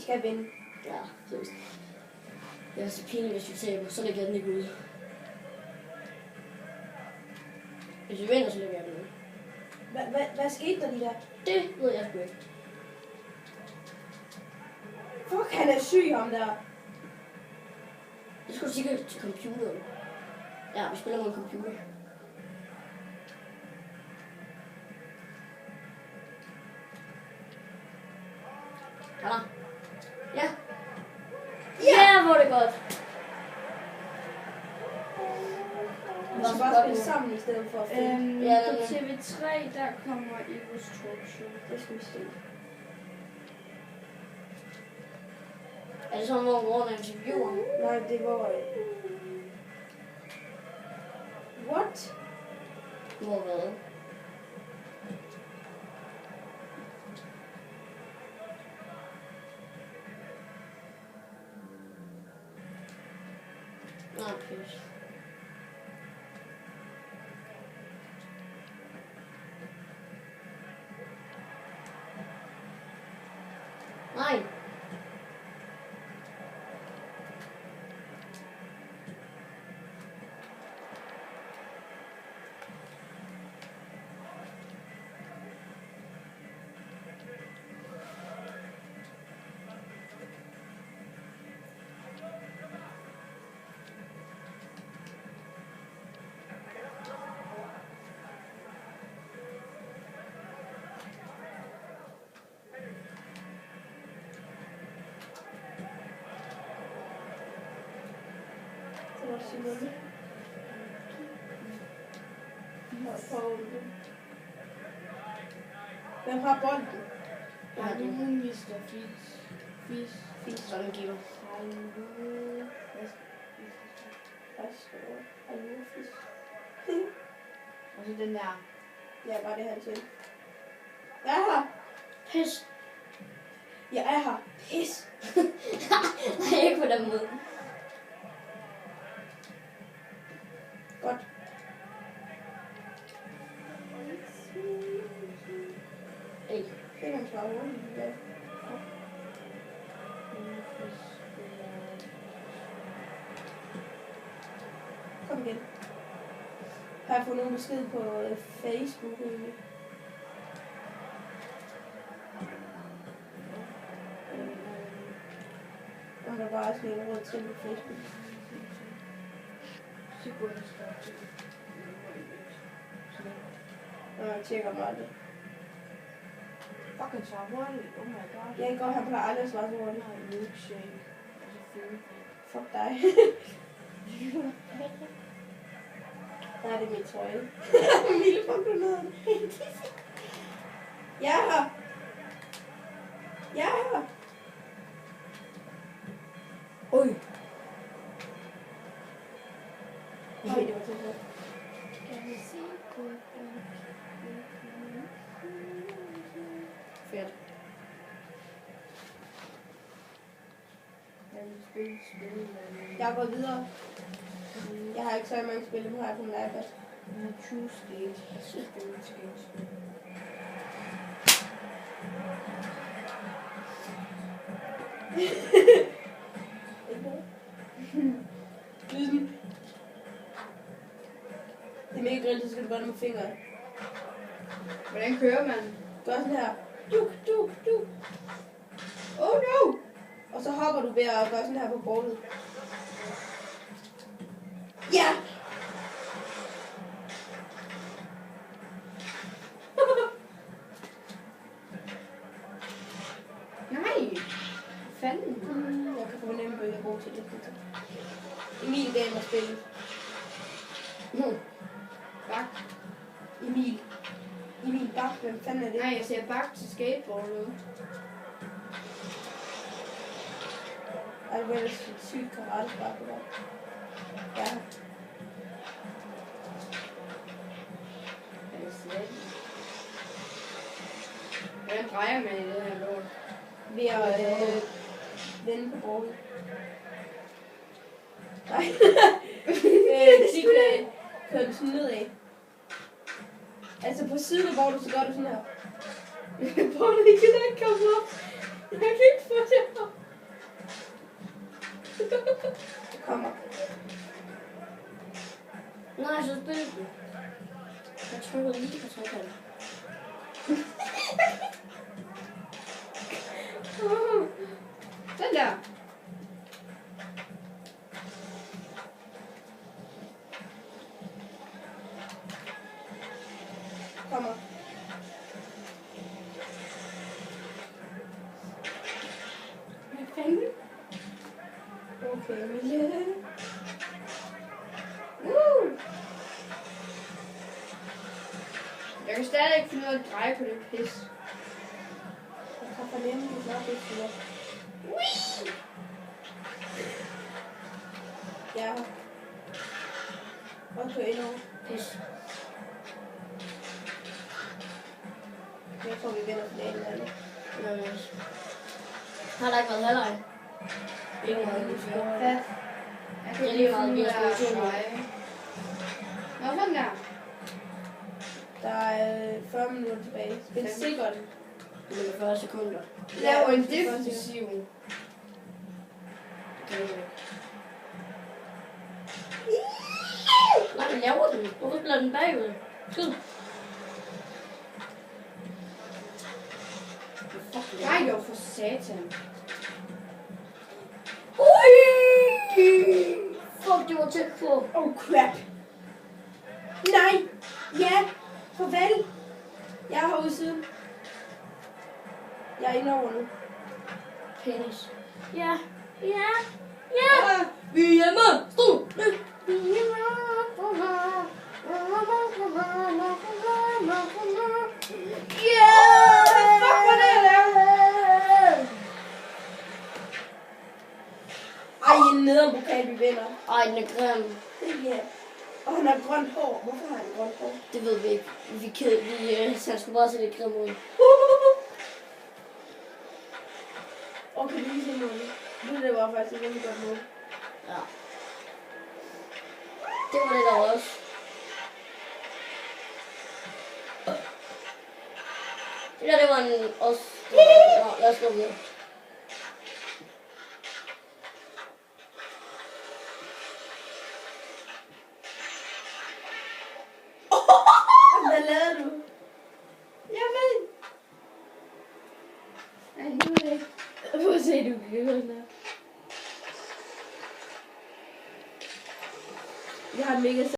skal vinde. Ja, seriøst. Det er så pinligt, hvis vi taber, så lægger jeg den ikke ud. Hvis vi vinder, så lægger jeg den ud. Hvad skete der lige der? Det ved jeg sgu ikke. Fuck, han er syg, ham der. Det skulle du sikkert til computeren. Ja, vi spiller med en computer. Hallo. Ja. Ja, hvor er det godt. Vi skal bare spille sammen i stedet for at finde. Ja, på TV3, der kommer Evos talkshow. Det skal vi se. Er det sådan, hvor går med interviewer? Nej, det var... What? Hvor hvad? Nå, pis. Nej. Det var Simone. Hvem har bolden? Jeg har det. Mr. Fis. Sådan giver. Og så den der. Ja, bare det her til. Jeg er her. Pis. Jeg er her. Pis. Nej, ikke på den måde. Godt. Ej. Det kan svare hurtigt. Ja. Kom igen. Har jeg fået nogen besked på Facebook egentlig? Jeg har bare sådan en råd til på Facebook. Og jeg tjekker mig aldrig. Fucking så hurtigt. Oh my god. Jeg kan godt, han plejer aldrig at svare så hurtigt. Jeg har en milkshake. Og så fylde. Fuck dig. Nej, det er min trøje. Lille fuck, du noget. Jeg er her. Jeg er her. Oj. Oj, det var til godt. Fedt. Jeg går videre. Jeg har ikke så mange spil, nu har jeg på min iPad. True State. Jeg synes, det er skægt. Lyden. Det er mega grildt, så skal du gøre det med fingeren. Hvordan kører man? Gør sådan her. Du. Oh no! Og så hopper du ved at gøre sådan her på bordet. Ja! Nej! Fanden. Jeg kan fornemme, at jeg er god til det. Emil gav mig spillet. Bak. Emil Bak, hvem fanden er det? Nej, jeg ser bak til skateboard nu. Ej, det var ellers et sygt karatespark, det der. Ja. Hvordan drejer man i det her lort? Ved at vende på bordet. Nej. Kører du sådan nedad. Altså på siden af bordet, så gør du sådan her. Bordet, I kan ikke komme op. Jeg kan ikke få det op. Det kommer. Nej, så spil den. Jeg trykker lige på trykkeren. Den der. Kommer. Hvad fanden? Okay, Emilie. Jeg kan stadig ikke finde ud af at dreje på det pis. Jeg kan fornemme, at du nok ikke får. Ja. Okay, nu. Pis. Jeg tror, vi vinder finalen af det. Har der ikke været halvleg? Ikke meget. Hvad? Jeg Det er kan lige lige meget, finde vi ud har af at spillet 2-0. dreje. Nå, sådan der. Der er 40 minutter tilbage. Spil Fem. sikkert. Det er 40 sekunder. Lav en det er defensiv. Det kan jeg ikke. Nej, hvad laver den? Hvorfor spiller den bagud? Skyd. Fuck, Nej, det var for satan. Fuck, det var tæt på. Oh crap. Nej. Ja. Farvel. Jeg er herude i siden. Jeg er inde over nu. Penis. Ja. Ja. Ja. Vi er hjemme. Stå. Vi er hjemme. Fuck, hvad er det, jeg laver? Ej, en nederpokal, vi vinder. Ej, den er grim. Ja. Og han har grønt hår. Hvorfor har han grønt hår? Det ved vi ikke. Han skulle bare se lidt grim ud. Okay, vi kan se noget. Det var faktisk et rigtig godt mål. Ja. Det var det der også. Det der, det var en også. Nå, lad os gå videre. Hvad lavede du? Jeg ved. Nej, nu er det ikke. Prøv at se, du kan gøre den der. Jeg har en mega